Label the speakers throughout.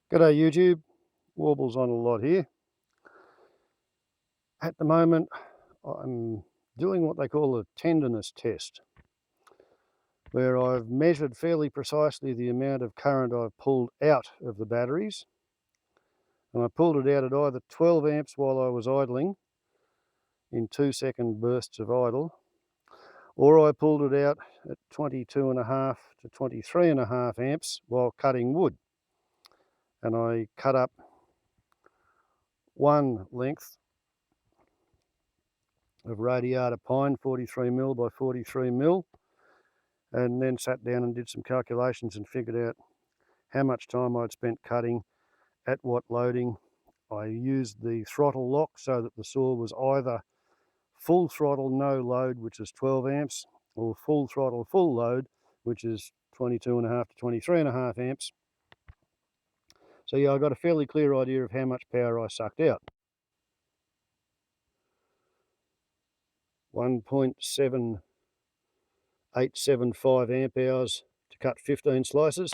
Speaker 1: G'day YouTube, Warbles on a lot here. At the moment I'm doing what they call a tenderness test, where I've measured fairly precisely the amount of current I've pulled out of the batteries, and I pulled it out at either 12 amps while I was idling in 2-second bursts of idle, or I pulled it out at 22.5 to 23.5 amps while cutting wood. And I cut up one length of radiata pine, 43mm by 43mm, and then sat down and did some calculations and figured out how much time I'd spent cutting, at what loading. I used the throttle lock so that the saw was either full throttle no load, which is 12 amps, or full throttle full load, which is 22.5 to 23.5 amps. So yeah, I got a fairly clear idea of how much power I sucked out. 1.7875 amp hours to cut 15 slices,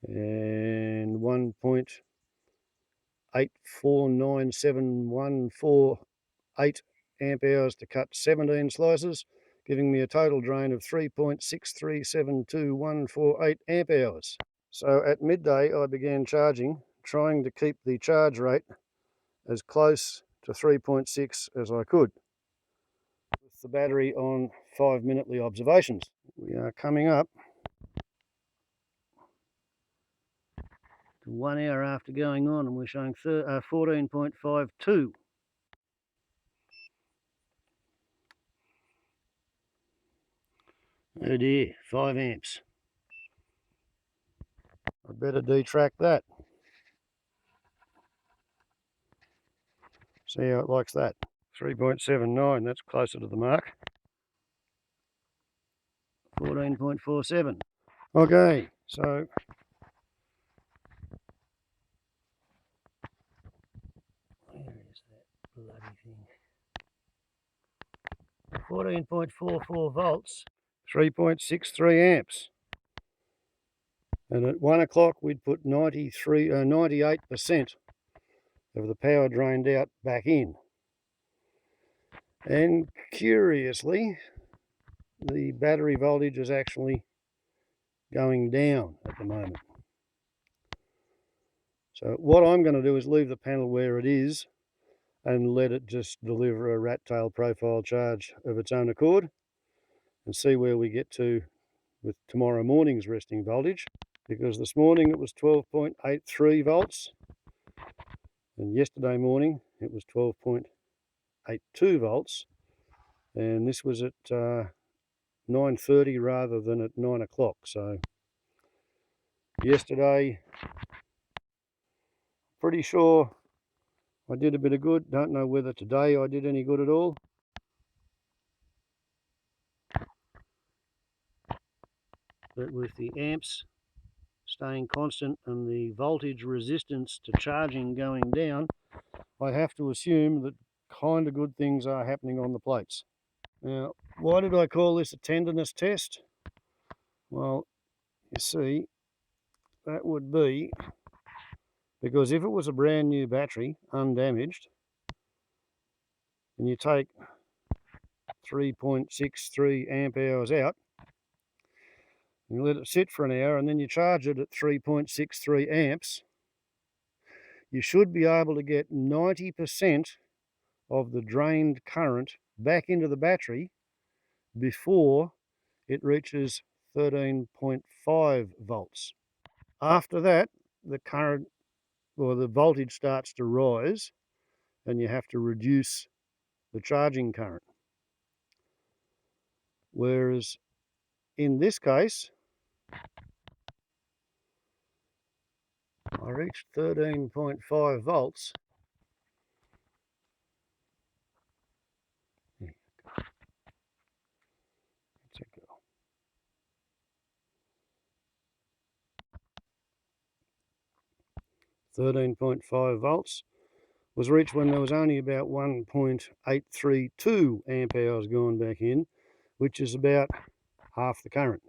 Speaker 1: and 1.849714 amp hours to cut 17 slices, giving me a total drain of 3.6372148 amp hours. So at midday I began charging, trying to keep the charge rate as close to 3.6 as I could, with the battery on 5-minutely observations. We are coming up to 1 hour after going on, and we're showing 14.52. Oh dear, 5 amps. I better detract that. See how it likes that. 3.79, that's closer to the mark. 14.47. Okay, so where is that bloody thing? 14.44 volts, 3.63 amps. And at 1 o'clock we'd put 98% of the power drained out back in. And curiously, the battery voltage is actually going down at the moment. So what I'm going to do is leave the panel where it is and let it just deliver a rat tail profile charge of its own accord, and see where we get to with tomorrow morning's resting voltage, because this morning it was 12.83 volts and yesterday morning it was 12.82 volts, and this was at 9:30 rather than at 9 o'clock. So yesterday, pretty sure I did a bit of good. Don't know whether today I did any good at all. But with the amps staying constant and the voltage resistance to charging going down, I have to assume that kind of good things are happening on the plates. Now, why did I call this a tenderness test? Well, you see, that would be because if it was a brand new battery, undamaged, and you take 3.63 amp hours out, you let it sit for an hour, and then you charge it at 3.63 amps, you should be able to get 90% of the drained current back into the battery before it reaches 13.5 volts. After that, the current or the voltage starts to rise, and you have to reduce the charging current. Whereas in this case, I reached 13.5 volts. 13.5 volts was reached when there was only about 1.832 amp hours gone back in, which is about half the current.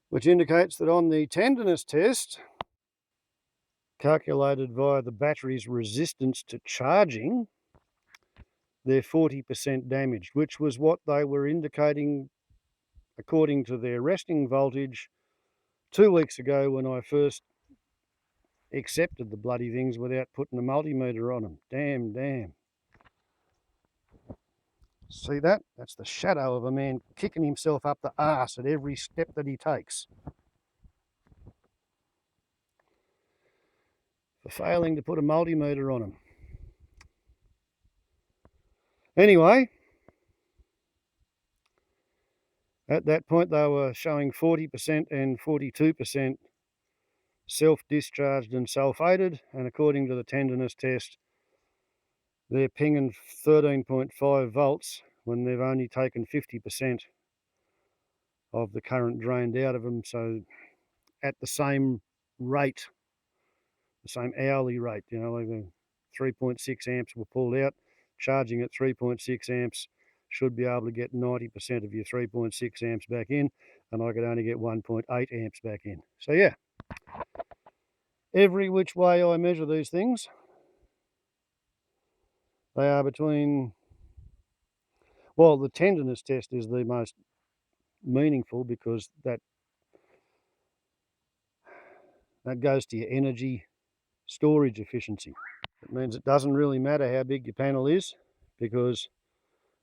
Speaker 1: Which indicates that on the tenderness test, calculated via the battery's resistance to charging, they're 40% damaged, which was what they were indicating according to their resting voltage 2 weeks ago when I first accepted the bloody things without putting a multimeter on them. Damn. See that? That's the shadow of a man kicking himself up the arse at every step that he takes for failing to put a multimeter on them. Anyway, at that point they were showing 40% and 42% self-discharged and sulphated, and according to the tenderness test, they're pinging 13.5 volts when they've only taken 50% of the current drained out of them. So at the same rate, the same hourly rate, you know, like the 3.6 amps were pulled out, charging at 3.6 amps should be able to get 90% of your 3.6 amps back in, and I could only get 1.8 amps back in. So yeah, every which way I measure these things, they are between, well, the tenderness test is the most meaningful because that goes to your energy storage efficiency. It means it doesn't really matter how big your panel is, because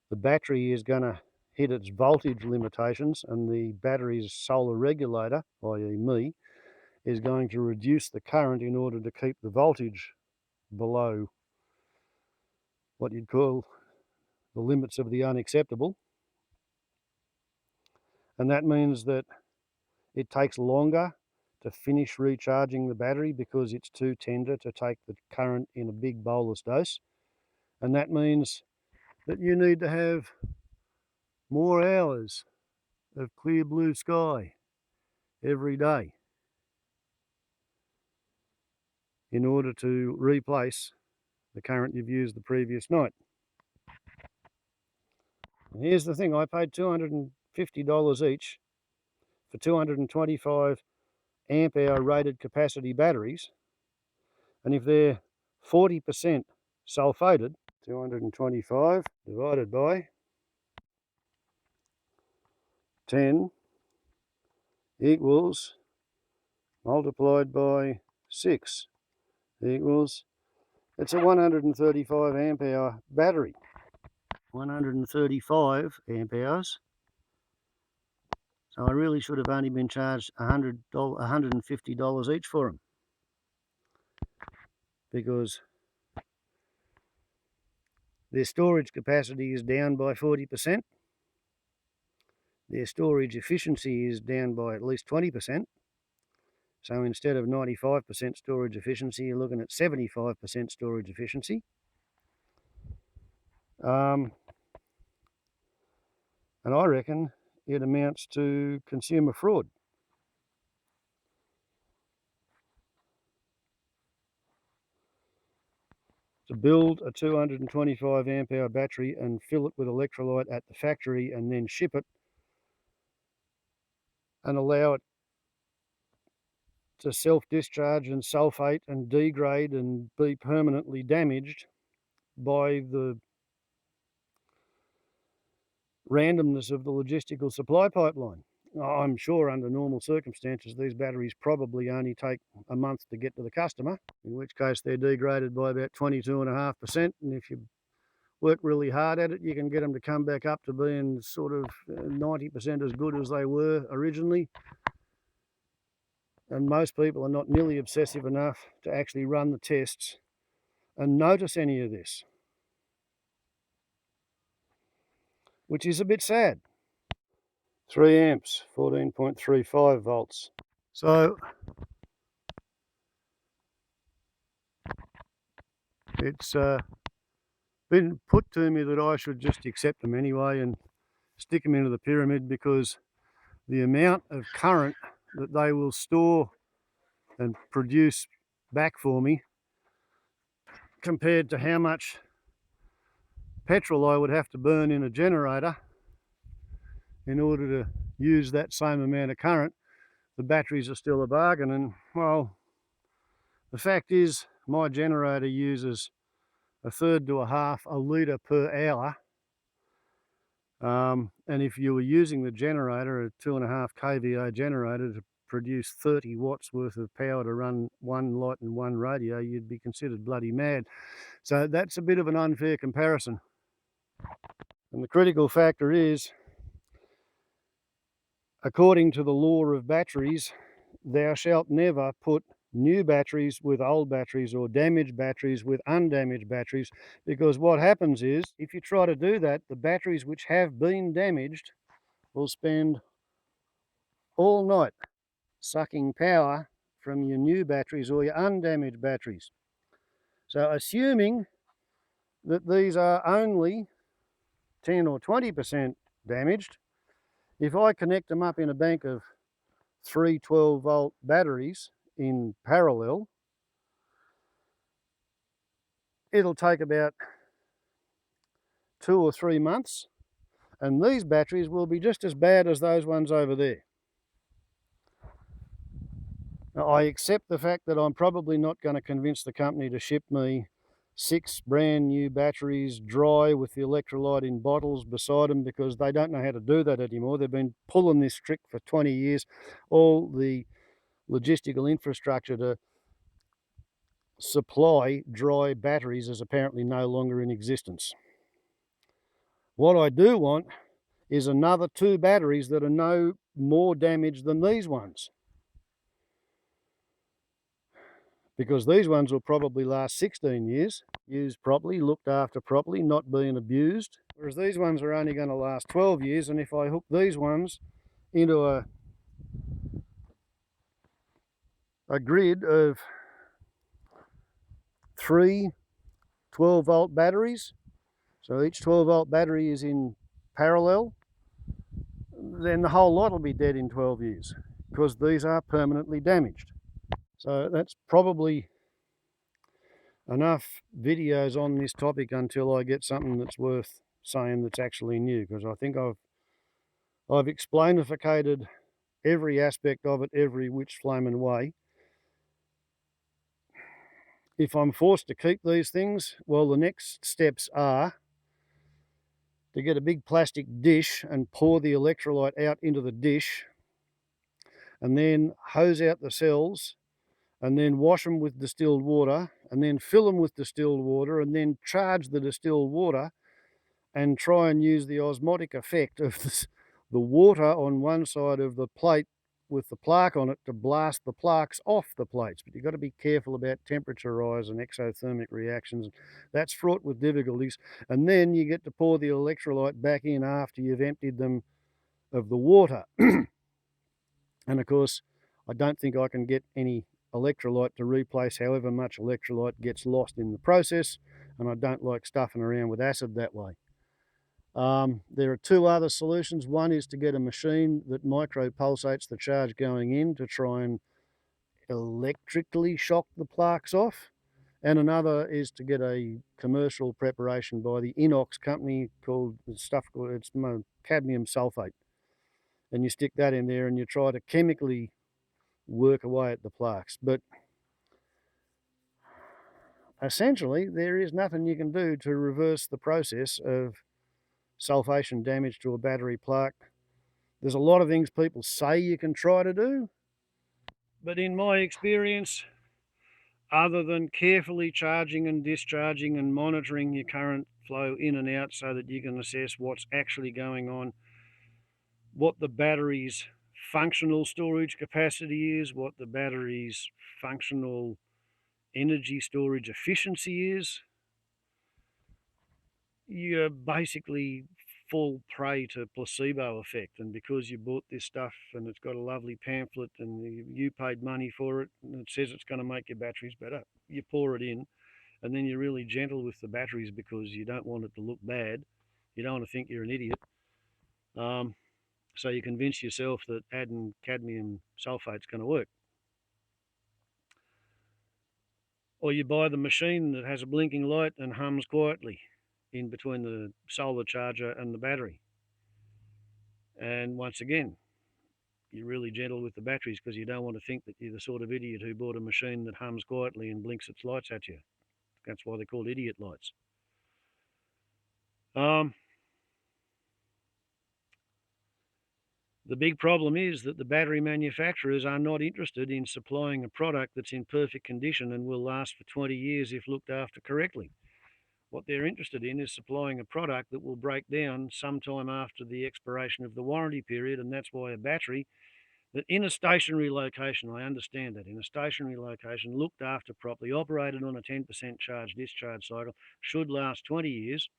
Speaker 1: the battery is going to hit its voltage limitations, and the battery's solar regulator, i.e. me, is going to reduce the current in order to keep the voltage below what you'd call the limits of the unacceptable. And that means that it takes longer to finish recharging the battery because it's too tender to take the current in a big bolus dose. And that means that you need to have more hours of clear blue sky every day in order to replace the current you've used the previous night. And here's the thing, I paid $250 each for 225 amp hour rated capacity batteries, and if they're 40% sulphated, 225 divided by 10 equals multiplied by 6 equals, it's a 135 amp hour battery. 135 amp hours. So I really should have only been charged $150 each for them, because their storage capacity is down by 40%. Their storage efficiency is down by at least 20%. So instead of 95% storage efficiency, you're looking at 75% storage efficiency. And I reckon it amounts to consumer fraud. To build a 225 amp hour battery and fill it with electrolyte at the factory and then ship it and allow it to self-discharge and sulphate and degrade and be permanently damaged by the randomness of the logistical supply pipeline. I'm sure under normal circumstances these batteries probably only take a month to get to the customer, in which case they're degraded by about 22.5%, and if you work really hard at it you can get them to come back up to being sort of 90% as good as they were originally. And most people are not nearly obsessive enough to actually run the tests and notice any of this, which is a bit sad. 3 amps, 14.35 volts. So it's been put to me that I should just accept them anyway and stick them into the pyramid, because the amount of current that they will store and produce back for me compared to how much petrol I would have to burn in a generator in order to use that same amount of current, the batteries are still a bargain. And well, The fact is, my generator uses 1/3 to 1/2 a litre per hour. And if you were using the generator, a 2.5 kVA generator, to produce 30 watts worth of power to run one light and one radio, you'd be considered bloody mad. So that's a bit of an unfair comparison. And the critical factor is, according to the law of batteries, thou shalt never put new batteries with old batteries or damaged batteries with undamaged batteries, because what happens is, if you try to do that, the batteries which have been damaged will spend all night sucking power from your new batteries or your undamaged batteries. So assuming that these are only 10 or 20% damaged, if I connect them up in a bank of 3 12-volt batteries in parallel, it'll take about 2 or 3 months, and these batteries will be just as bad as those ones over there. Now, I accept the fact that I'm probably not going to convince the company to ship me 6 brand new batteries dry with the electrolyte in bottles beside them, because they don't know how to do that anymore. They've been pulling this trick for 20 years. All the logistical infrastructure to supply dry batteries is apparently no longer in existence. What I do want is another 2 batteries that are no more damaged than these ones, because these ones will probably last 16 years, used properly, looked after properly, not being abused, whereas these ones are only going to last 12 years. And if I hook these ones into a grid of 3 12-volt batteries, so each 12-volt battery is in parallel, then the whole lot will be dead in 12 years, because these are permanently damaged. So that's probably enough videos on this topic until I get something that's worth saying that's actually new, because I think I've explainificated every aspect of it every which flaming way. If I'm forced to keep these things, well, the next steps are to get a big plastic dish and pour the electrolyte out into the dish, and then hose out the cells, and then wash them with distilled water, and then fill them with distilled water, and then charge the distilled water, and try and use the osmotic effect of the water on one side of the plate with the plaque on it to blast the plaques off the plates. But you've got to be careful about temperature rise and exothermic reactions. That's fraught with difficulties. And then you get to pour the electrolyte back in after you've emptied them of the water. And of course, I don't think I can get any electrolyte to replace however much electrolyte gets lost in the process, and I don't like stuffing around with acid that way. There are 2 other solutions. One is to get a machine that micro-pulsates the charge going in to try and electrically shock the plaques off. And another is to get a commercial preparation by the inox company called it's cadmium sulphate. And you stick that in there and you try to chemically work away at the plaques. But essentially, there is nothing you can do to reverse the process of sulfation damage to a battery plaque. There's a lot of things people say you can try to do, but in my experience, other than carefully charging and discharging and monitoring your current flow in and out so that you can assess what's actually going on, what the battery's functional storage capacity is, what the battery's functional energy storage efficiency is, you basically fall prey to placebo effect. And because you bought this stuff and it's got a lovely pamphlet and you paid money for it and it says it's going to make your batteries better, you pour it in, and then you're really gentle with the batteries because you don't want it to look bad. You don't want to think you're an idiot. So you convince yourself that adding cadmium sulphate's going to work. Or you buy the machine that has a blinking light and hums quietly in between the solar charger and the battery. And once again, you're really gentle with the batteries, because you don't want to think that you're the sort of idiot who bought a machine that hums quietly and blinks its lights at you. That's why they're called idiot lights. The big problem is that the battery manufacturers are not interested in supplying a product that's in perfect condition and will last for 20 years if looked after correctly. What they're interested in is supplying a product that will break down sometime after the expiration of the warranty period, and that's why a battery that in a stationary location, I understand that, in a stationary location, looked after properly, operated on a 10% charge-discharge cycle, should last 20 years.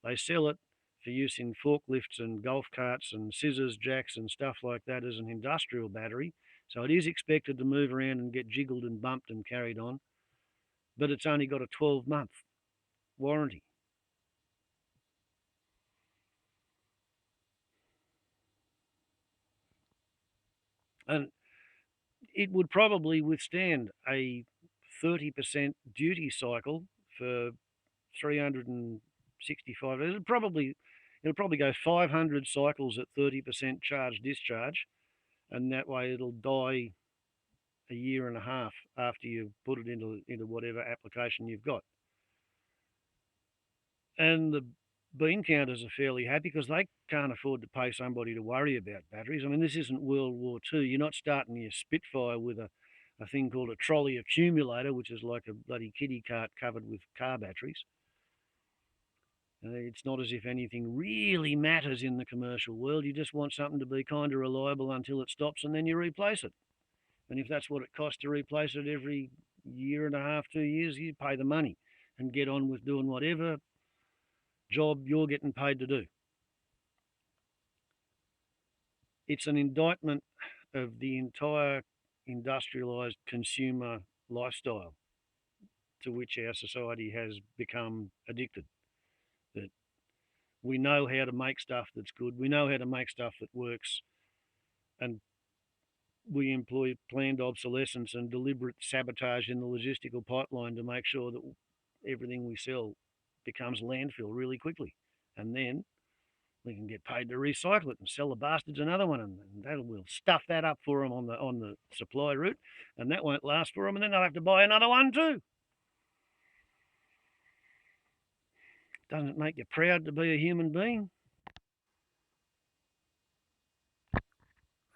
Speaker 1: They sell it for use in forklifts and golf carts and scissors, jacks and stuff like that as an industrial battery. So it is expected to move around and get jiggled and bumped and carried on, but it's only got a 12-month warranty. And it would probably withstand a 30% duty cycle for 365. It'll probably go 500 cycles at 30% charge discharge, and that way it'll die a year and a half after you put it into whatever application you've got. And the Beancounters are fairly happy because they can't afford to pay somebody to worry about batteries. I mean, this isn't World War II. You're not starting your Spitfire with a thing called a trolley accumulator, which is like a bloody kiddie cart covered with car batteries. It's not as if anything really matters in the commercial world. You just want something to be kind of reliable until it stops, and then you replace it. And if that's what it costs to replace it every year and a half, 2 years, you pay the money and get on with doing whatever job you're getting paid to do. It's an indictment of the entire industrialized consumer lifestyle to which our society has become addicted. That we know how to make stuff that's good, we know how to make stuff that works, and we employ planned obsolescence and deliberate sabotage in the logistical pipeline to make sure that everything we sell becomes landfill really quickly. And then we can get paid to recycle it and sell the bastards another one, and we'll stuff that up for them on the supply route, and that won't last for them, and then they'll have to buy another one too. Doesn't it make you proud to be a human being?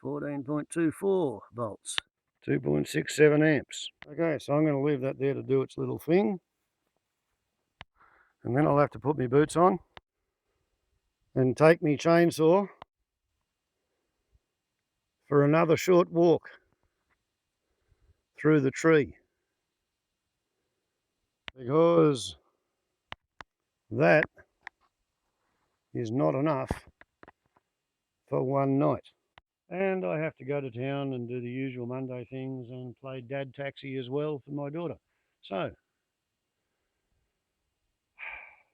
Speaker 1: 14.24 volts, 2.67 amps. Okay, so I'm going to leave that there to do its little thing, and then I'll have to put my boots on and take my chainsaw for another short walk through the tree, because that is not enough for one night. And I have to go to town and do the usual Monday things and play dad taxi as well for my daughter. So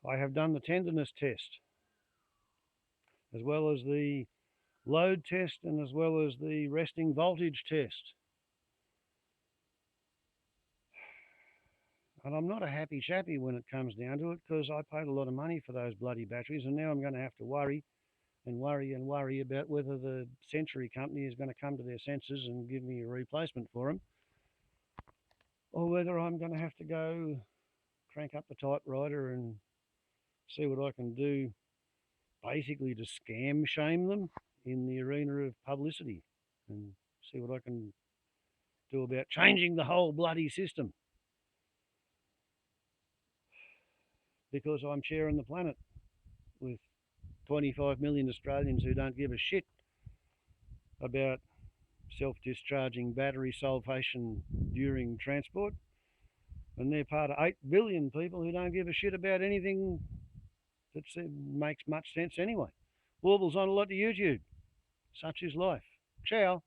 Speaker 1: I have done the tenderness test, as well as the load test, and as well as the resting voltage test. And I'm not a happy chappy when it comes down to it, because I paid a lot of money for those bloody batteries, and now I'm going to have to worry and worry and worry about whether the Century company is going to come to their senses and give me a replacement for them, or whether I'm going to have to go crank up the typewriter and see what I can do, basically to scam shame them in the arena of publicity, and see what I can do about changing the whole bloody system, because I'm sharing the planet with 25 million Australians who don't give a shit about self-discharging battery sulphation during transport, and they're part of 8 billion people who don't give a shit about anything that makes much sense anyway. Warbles on a lot to YouTube. Such is life. Ciao.